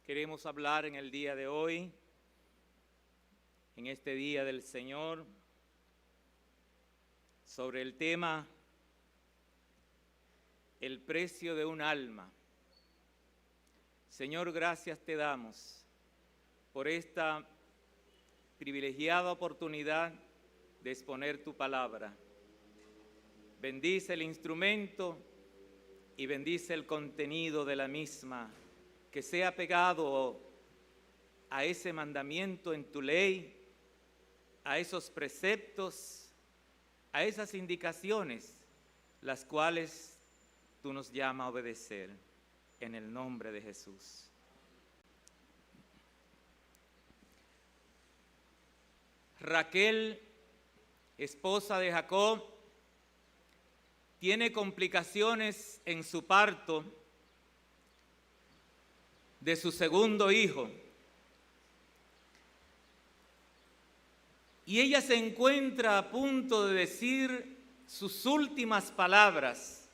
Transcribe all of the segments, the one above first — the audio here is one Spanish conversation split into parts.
Queremos hablar en el día de hoy, en este día del Señor, sobre el tema el precio de un alma. Señor, gracias te damos por esta privilegiada oportunidad de exponer tu palabra. Bendice el instrumento y bendice el contenido de la misma, que sea pegado a ese mandamiento en tu ley, a esos preceptos, a esas indicaciones, las cuales tú nos llamas a obedecer, en el nombre de Jesús. Raquel, esposa de Jacob, tiene complicaciones en su parto de su segundo hijo. Y ella se encuentra a punto de decir sus últimas palabras.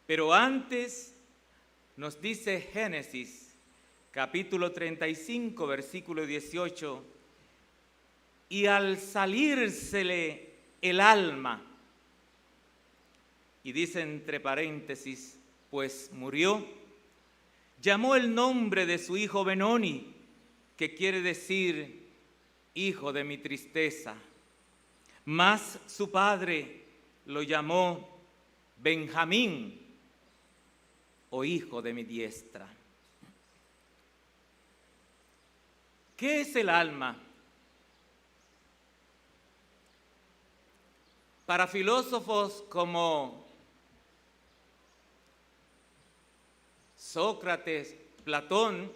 Pero antes nos dice Génesis, capítulo 35, versículo 18, y al salírsele el alma, y dice entre paréntesis, pues murió, llamó el nombre de su hijo Benoni, que quiere decir hijo de mi tristeza. Mas su padre lo llamó Benjamín, o hijo de mi diestra. ¿Qué es el alma? Para filósofos como Sócrates, Platón,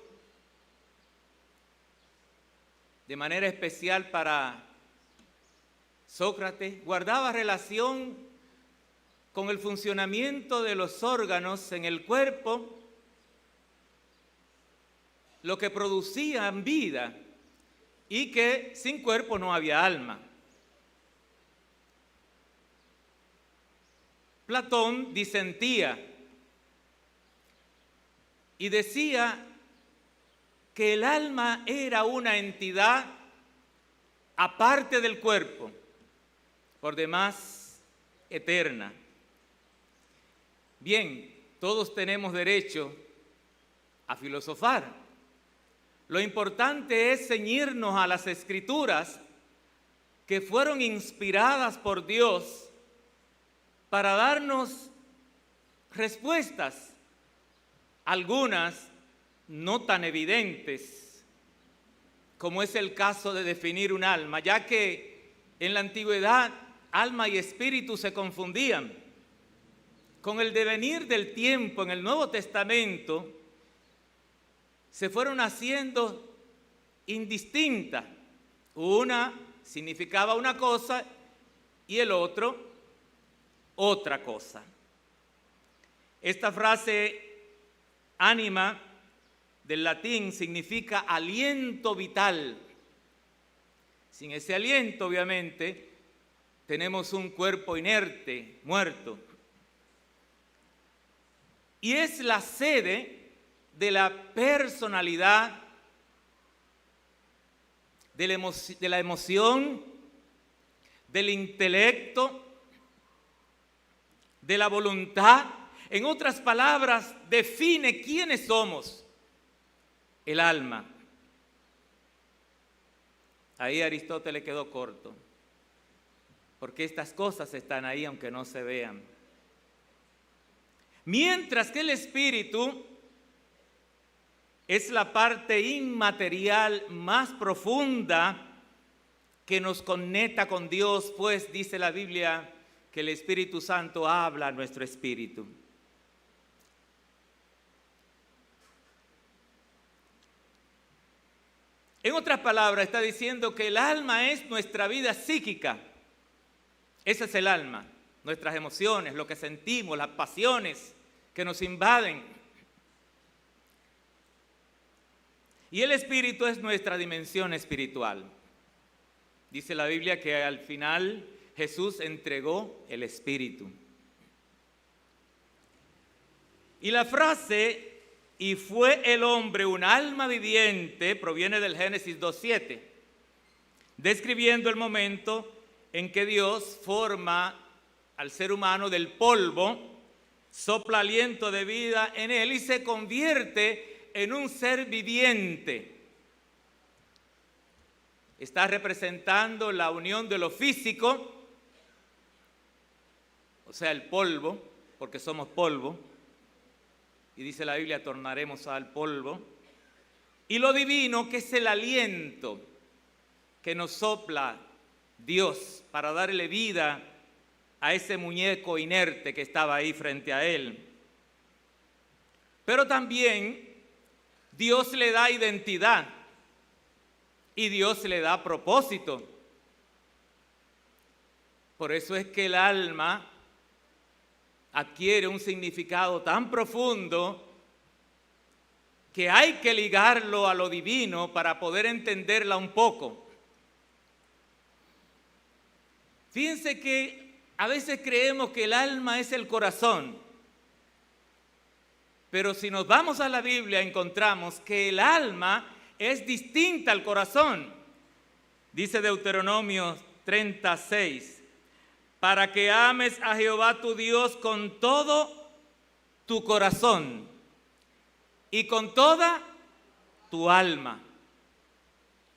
de manera especial para Sócrates, guardaba relación con el funcionamiento de los órganos en el cuerpo, lo que producían vida, y que sin cuerpo no había alma. Platón disentía y decía que el alma era una entidad aparte del cuerpo, por demás eterna. Bien, todos tenemos derecho a filosofar. Lo importante es ceñirnos a las Escrituras que fueron inspiradas por Dios para darnos respuestas, algunas no tan evidentes, como es el caso de definir un alma, ya que en la antigüedad alma y espíritu se confundían. Con el devenir del tiempo en el Nuevo Testamento se fueron haciendo indistintas. Una significaba una cosa y el otro otra cosa. Esta frase ánima del latín significa aliento vital. Sin ese aliento, obviamente, tenemos un cuerpo inerte, muerto. Y es la sede de la personalidad, de la emoción, del intelecto, de la voluntad. En otras palabras, define quiénes somos, el alma. Ahí Aristóteles quedó corto, porque estas cosas están ahí aunque no se vean. Mientras que el espíritu es la parte inmaterial más profunda que nos conecta con Dios, pues dice la Biblia que el Espíritu Santo habla a nuestro espíritu. En otras palabras, está diciendo que el alma es nuestra vida psíquica. Ese es el alma, nuestras emociones, lo que sentimos, las pasiones que nos invaden. Y el espíritu es nuestra dimensión espiritual. Dice la Biblia que al final Jesús entregó el espíritu. Y la frase y fue el hombre un alma viviente, proviene del Génesis 2:7, describiendo el momento en que Dios forma al ser humano del polvo, sopla aliento de vida en él y se convierte en un ser viviente. Está representando la unión de lo físico, o sea, el polvo, porque somos polvo, y dice la Biblia, tornaremos al polvo, y lo divino, que es el aliento que nos sopla Dios para darle vida a ese muñeco inerte que estaba ahí frente a él. Pero también Dios le da identidad y Dios le da propósito. Por eso es que el alma adquiere un significado tan profundo que hay que ligarlo a lo divino para poder entenderla un poco. Fíjense que a veces creemos que el alma es el corazón, pero si nos vamos a la Biblia encontramos que el alma es distinta al corazón. Dice Deuteronomio 36, para que ames a Jehová tu Dios con todo tu corazón y con toda tu alma.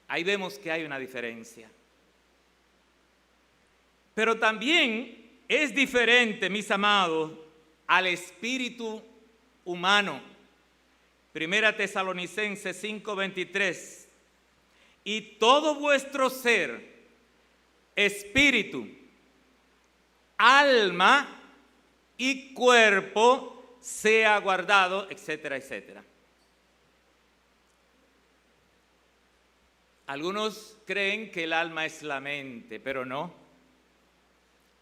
Ahí vemos que hay una diferencia. Pero también es diferente, mis amados, al espíritu humano. Primera Tesalonicenses 5:23. Y todo vuestro ser, espíritu, alma y cuerpo sea guardado, etcétera, etcétera. Algunos creen que el alma es la mente, pero no.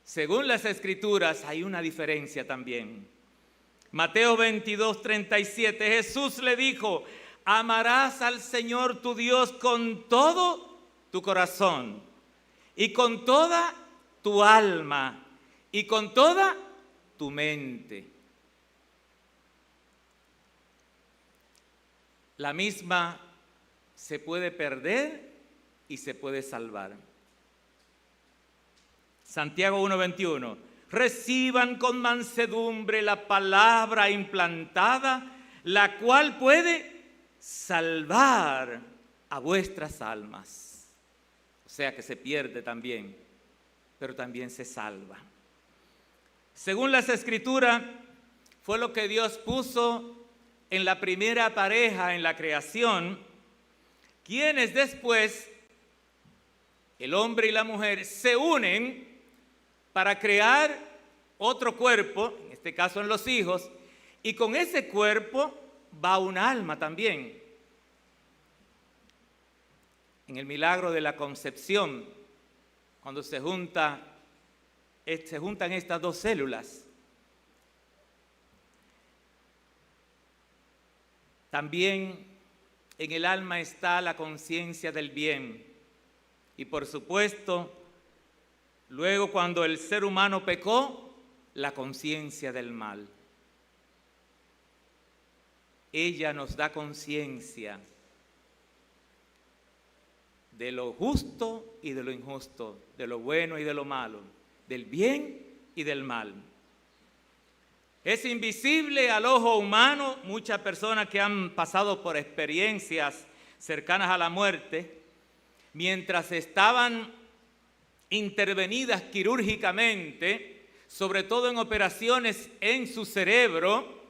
Según las Escrituras hay una diferencia también. Mateo 22:37, Jesús le dijo, amarás al Señor tu Dios con todo tu corazón y con toda tu alma y con toda tu mente. La misma se puede perder y se puede salvar. Santiago 1:21, reciban con mansedumbre la palabra implantada, la cual puede salvar a vuestras almas. O sea que se pierde también, pero también se salva. Según las Escrituras, fue lo que Dios puso en la primera pareja en la creación, quienes después, el hombre y la mujer, se unen para crear otro cuerpo, en este caso en los hijos, y con ese cuerpo va un alma también. En el milagro de la concepción, cuando se juntan estas dos células, también en el alma está la conciencia del bien. Y por supuesto, luego cuando el ser humano pecó, la conciencia del mal. Ella nos da conciencia de lo justo y de lo injusto, de lo bueno y de lo malo, del bien y del mal. Es invisible al ojo humano. Muchas personas que han pasado por experiencias cercanas a la muerte, mientras estaban intervenidas quirúrgicamente, sobre todo en operaciones en su cerebro,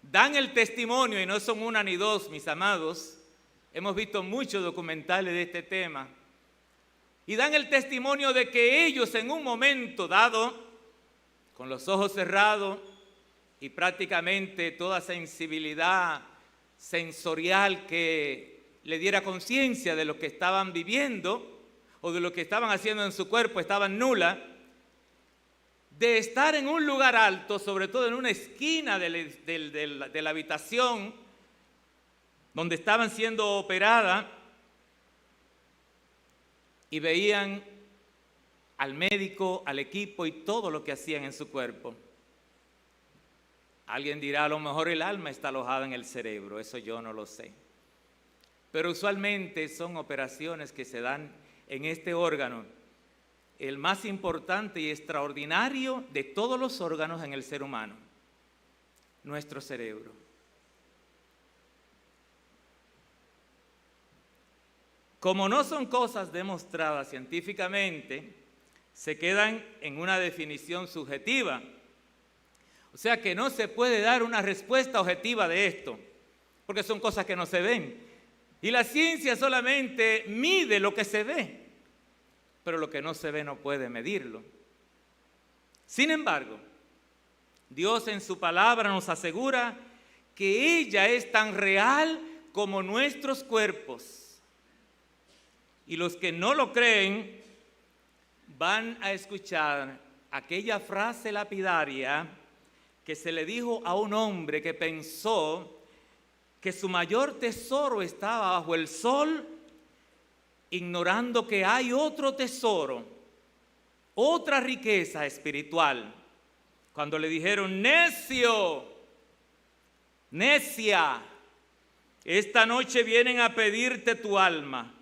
dan el testimonio, y no son una ni dos, mis amados, hemos visto muchos documentales de este tema, y dan el testimonio de que ellos en un momento dado, con los ojos cerrados y prácticamente toda sensibilidad sensorial que le diera conciencia de lo que estaban viviendo o de lo que estaban haciendo en su cuerpo, estaban nulas, de estar en un lugar alto, sobre todo en una esquina de la habitación donde estaban siendo operadas, y veían al médico, al equipo y todo lo que hacían en su cuerpo. Alguien dirá, a lo mejor el alma está alojada en el cerebro, eso yo no lo sé. Pero usualmente son operaciones que se dan en este órgano, el más importante y extraordinario de todos los órganos en el ser humano, nuestro cerebro. Como no son cosas demostradas científicamente, se quedan en una definición subjetiva. O sea que no se puede dar una respuesta objetiva de esto, porque son cosas que no se ven. Y la ciencia solamente mide lo que se ve, pero lo que no se ve no puede medirlo. Sin embargo, Dios en su palabra nos asegura que ella es tan real como nuestros cuerpos. Y los que no lo creen van a escuchar aquella frase lapidaria que se le dijo a un hombre que pensó que su mayor tesoro estaba bajo el sol, ignorando que hay otro tesoro, otra riqueza espiritual. Cuando le dijeron, necio, necia, esta noche vienen a pedirte tu alma.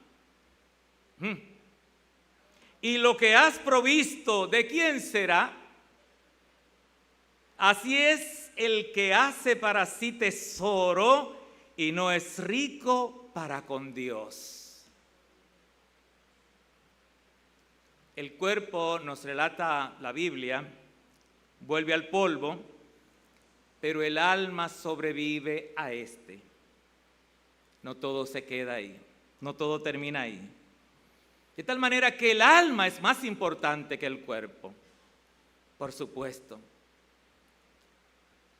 Y lo que has provisto, ¿de quién será? Así es el que hace para sí tesoro y no es rico para con Dios. El cuerpo, nos relata la Biblia, vuelve al polvo, pero el alma sobrevive a este. No todo se queda ahí, no todo termina ahí. De tal manera que el alma es más importante que el cuerpo, por supuesto.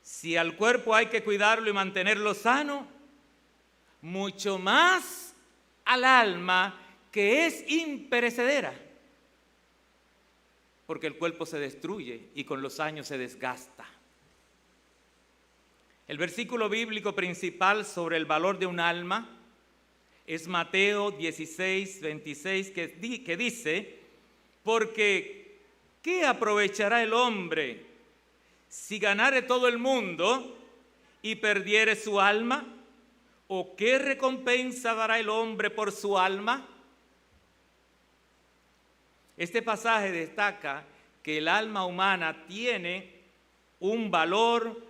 Si al cuerpo hay que cuidarlo y mantenerlo sano, mucho más al alma, que es imperecedera, porque el cuerpo se destruye y con los años se desgasta. El versículo bíblico principal sobre el valor de un alma es Mateo 16, 26, que dice, porque ¿qué aprovechará el hombre si ganare todo el mundo y perdiere su alma? ¿O qué recompensa dará el hombre por su alma? Este pasaje destaca que el alma humana tiene un valor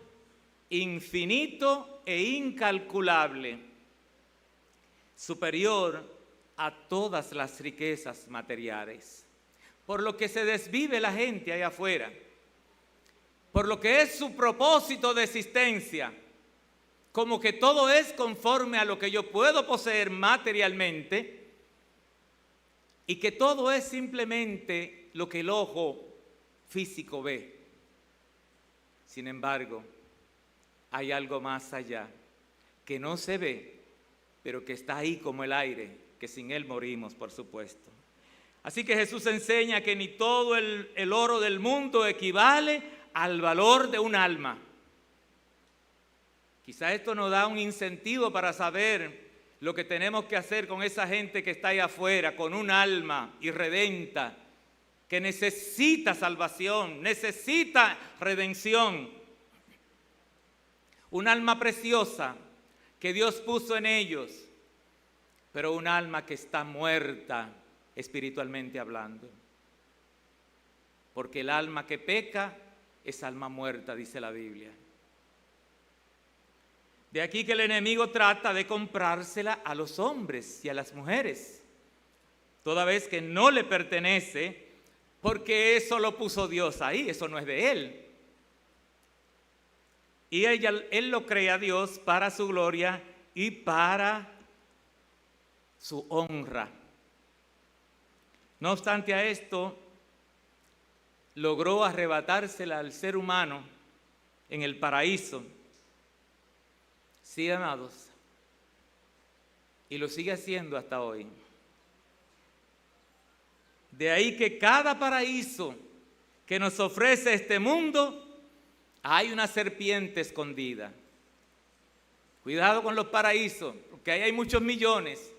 infinito e incalculable, superior a todas las riquezas materiales, por lo que se desvive la gente allá afuera, por lo que es su propósito de existencia, como que todo es conforme a lo que yo puedo poseer materialmente y que todo es simplemente lo que el ojo físico ve. Sin embargo, hay algo más allá que no se ve, pero que está ahí como el aire, que sin él morimos, por supuesto. Así que Jesús enseña que ni todo el oro del mundo equivale al valor de un alma. Quizá esto nos da un incentivo para saber lo que tenemos que hacer con esa gente que está ahí afuera, con un alma irredenta, que necesita salvación, necesita redención. Un alma preciosa que Dios puso en ellos, pero un alma que está muerta espiritualmente hablando. Porque el alma que peca es alma muerta, dice la Biblia. De aquí que el enemigo trata de comprársela a los hombres y a las mujeres, toda vez que no le pertenece, porque eso lo puso Dios ahí, eso no es de él. Y él lo crea a Dios para su gloria y para su honra. No obstante a esto, logró arrebatársela al ser humano en el paraíso. Sí, amados, y lo sigue haciendo hasta hoy. De ahí que cada paraíso que nos ofrece este mundo, hay una serpiente escondida. Cuidado con los paraísos, porque ahí hay muchos millones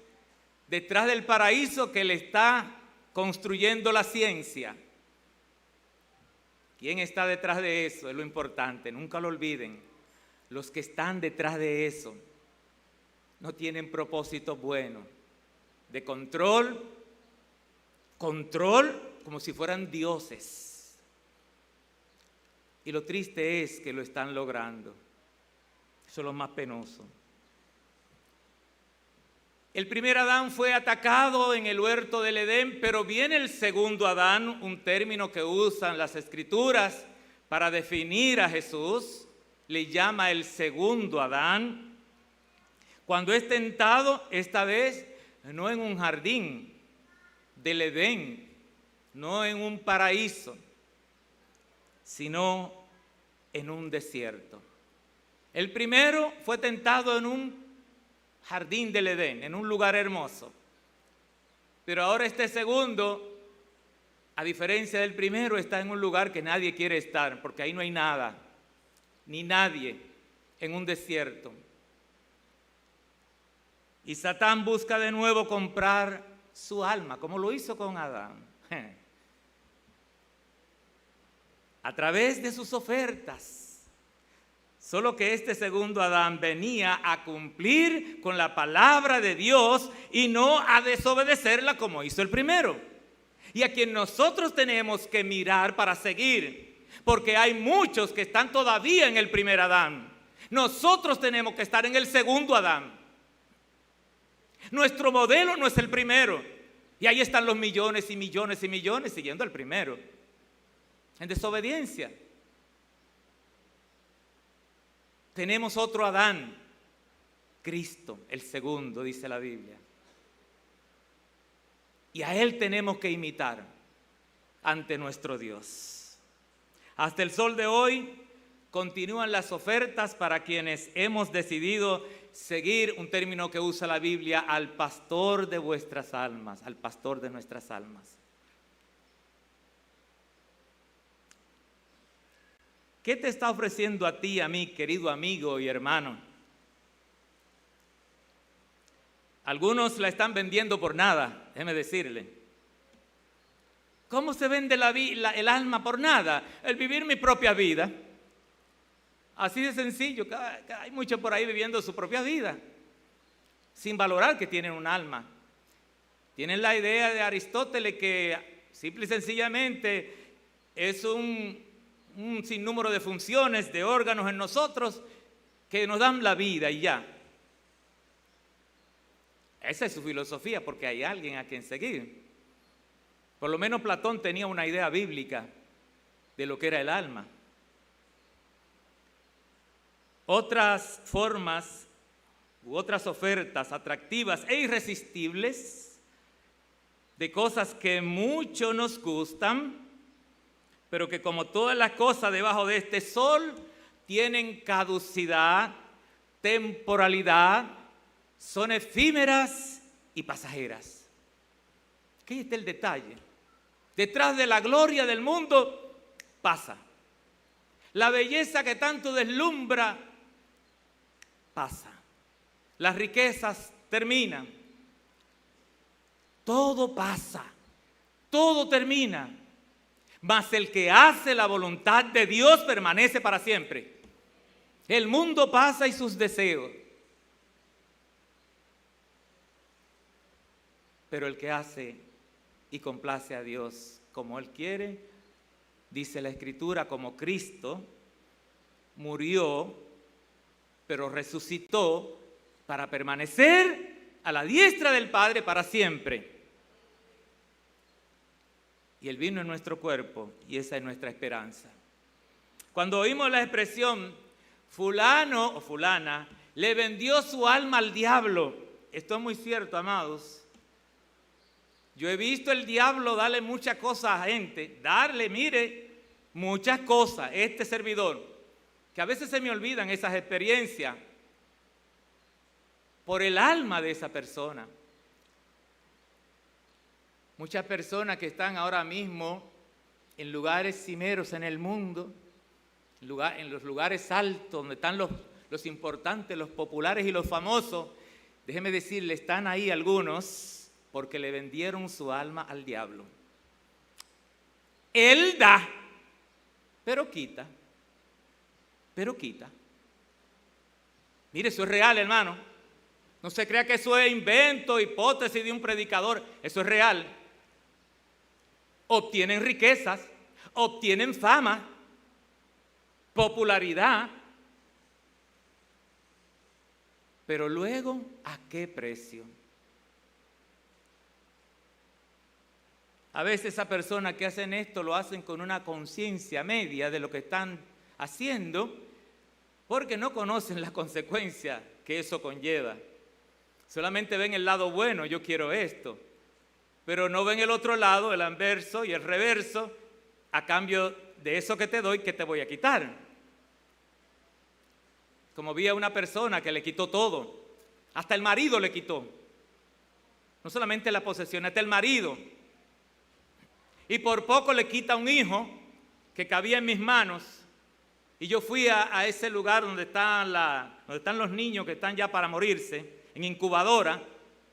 detrás del paraíso que le está construyendo la ciencia. ¿Quién está detrás de eso? Es lo importante, nunca lo olviden. los que están detrás de eso no tienen propósito bueno, de control como si fueran dioses. Y lo triste es que lo están logrando. Eso es lo más penoso. El primer Adán fue atacado en el huerto del Edén, pero viene el segundo Adán, un término que usan las Escrituras para definir a Jesús, le llama el segundo Adán, cuando es tentado, esta vez no en un jardín del Edén, no en un paraíso, sino en un desierto. El primero fue tentado en un jardín del Edén, en un lugar hermoso. Pero ahora este segundo, a diferencia del primero, está en un lugar que nadie quiere estar, porque ahí no hay nada, ni nadie, en un desierto. Y Satán busca de nuevo comprar su alma, como lo hizo con Adán, a través de sus ofertas. Solo que este segundo Adán venía a cumplir con la palabra de Dios y no a desobedecerla como hizo el primero. Y a quien nosotros tenemos que mirar para seguir, porque hay muchos que están todavía en el primer Adán. Nosotros tenemos que estar en el segundo Adán. Nuestro modelo no es el primero. Y ahí están los millones y millones y millones siguiendo al primero, en desobediencia. Tenemos otro Adán, Cristo, el segundo, dice la Biblia. Y a Él tenemos que imitar ante nuestro Dios. Hasta el sol de hoy continúan las ofertas para quienes hemos decidido seguir un término que usa la Biblia, al pastor de vuestras almas, al pastor de nuestras almas. ¿Qué te está ofreciendo a ti, a mí, querido amigo y hermano? Algunos la están vendiendo por nada, déjeme decirle. ¿Cómo se vende el alma por nada? El vivir mi propia vida. Así de sencillo. Hay muchos por ahí viviendo su propia vida, sin valorar que tienen un alma. Tienen la idea de Aristóteles que simple y sencillamente es un sinnúmero de funciones, de órganos en nosotros que nos dan la vida y ya. Esa es su filosofía, porque hay alguien a quien seguir. Por lo menos Platón tenía una idea bíblica de lo que era el alma. Otras formas u otras ofertas atractivas e irresistibles de cosas que mucho nos gustan, pero que como todas las cosas debajo de este sol tienen caducidad, temporalidad, son efímeras y pasajeras. ¿Qué es el detalle? Detrás de la gloria del mundo pasa. La belleza que tanto deslumbra pasa. Las riquezas terminan. Todo pasa. Todo termina. Mas el que hace la voluntad de Dios permanece para siempre. El mundo pasa y sus deseos. Pero el que hace y complace a Dios como Él quiere, dice la Escritura, como Cristo murió, pero resucitó para permanecer a la diestra del Padre para siempre. Y Él vino en nuestro cuerpo y esa es nuestra esperanza. Cuando oímos la expresión fulano o fulana le vendió su alma al diablo, esto es muy cierto, amados. Yo he visto el diablo darle muchas cosas a gente, mire, muchas cosas, este servidor, que a veces se me olvidan esas experiencias por el alma de esa persona. Muchas personas que están ahora mismo en lugares cimeros en el mundo, en los lugares altos donde están los importantes, los populares y los famosos, déjeme decirle, están ahí algunos porque le vendieron su alma al diablo. Él da, pero quita, pero quita. Mire, eso es real, hermano. No se crea que eso es invento, hipótesis de un predicador. Eso es real. Obtienen riquezas, obtienen fama, popularidad. Pero luego, ¿a qué precio? A veces esas personas que hacen esto lo hacen con una conciencia media de lo que están haciendo, porque no conocen las consecuencias que eso conlleva. Solamente ven el lado bueno, yo quiero esto, pero no ven el otro lado, el anverso y el reverso, a cambio de eso que te doy, ¿qué te voy a quitar? Como vi a una persona que le quitó todo, hasta el marido le quitó, no solamente la posesión, hasta el marido, y por poco le quita un hijo que cabía en mis manos, y yo fui a ese lugar donde están los niños que están ya para morirse, en incubadora,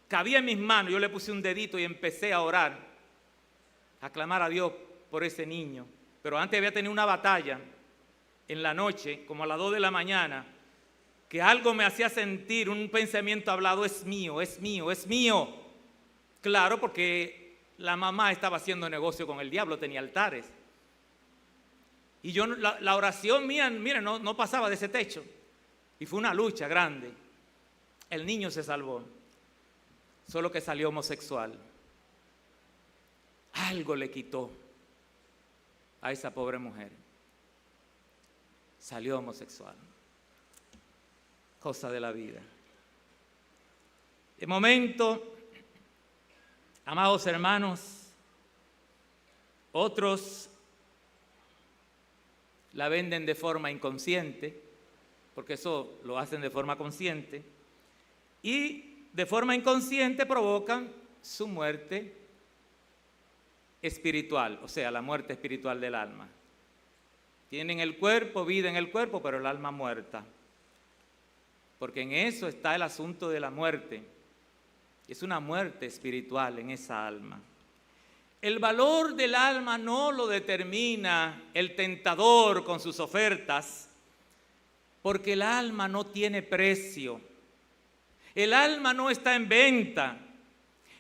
cabía en mis manos, yo le puse un dedito y empecé a orar, a clamar a Dios por ese niño, pero antes había tenido una batalla en la noche, como a las 2 de la mañana, que algo me hacía sentir, un pensamiento hablado, es mío, es mío, es mío. Claro, porque la mamá estaba haciendo negocio con el diablo, tenía altares. Y yo, la oración mía, miren, no pasaba de ese techo. Y fue una lucha grande. El niño se salvó, solo que salió homosexual. Algo le quitó a esa pobre mujer. Salió homosexual. Cosa de la vida. De momento, amados hermanos, otros la venden de forma inconsciente, porque eso lo hacen de forma consciente, y de forma inconsciente provocan su muerte espiritual, o sea, la muerte espiritual del alma. Tienen el cuerpo, vida en el cuerpo, pero el alma muerta. Porque en eso está el asunto de la muerte. Es una muerte espiritual en esa alma. El valor del alma no lo determina el tentador con sus ofertas, porque el alma no tiene precio. El alma no está en venta.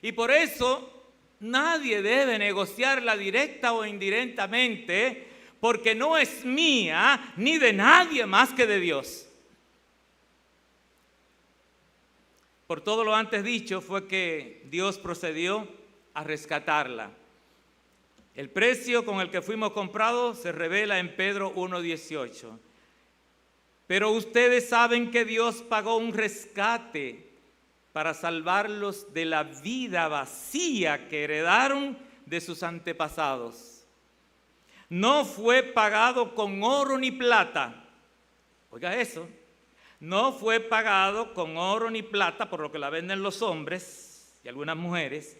Y por eso nadie debe negociarla directa o indirectamente, porque no es mía ni de nadie más que de Dios. Por todo lo antes dicho fue que Dios procedió a rescatarla. El precio con el que fuimos comprados se revela en Pedro 1:18. Pero ustedes saben que Dios pagó un rescate para salvarlos de la vida vacía que heredaron de sus antepasados. No fue pagado con oro ni plata. Oiga eso. No fue pagado con oro ni plata, por lo que la venden los hombres y algunas mujeres,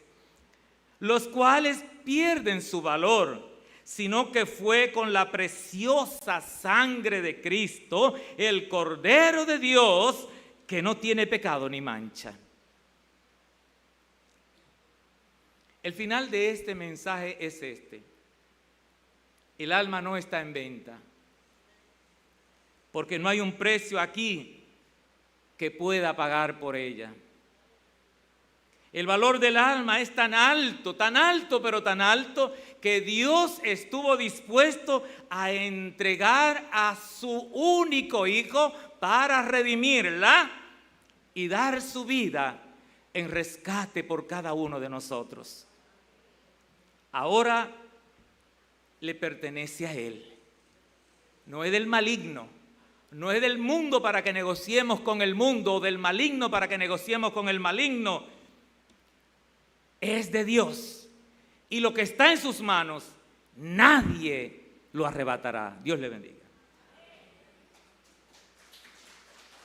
los cuales pierden su valor, sino que fue con la preciosa sangre de Cristo, el Cordero de Dios, que no tiene pecado ni mancha. El final de este mensaje es este: el alma no está en venta, porque no hay un precio aquí que pueda pagar por ella. El valor del alma es tan alto, pero tan alto, que Dios estuvo dispuesto a entregar a su único Hijo para redimirla y dar su vida en rescate por cada uno de nosotros. Ahora le pertenece a Él. No es del maligno, no es del mundo para que negociemos con el mundo, o del maligno para que negociemos con el maligno. Es de Dios, y lo que está en sus manos nadie lo arrebatará. Dios le bendiga.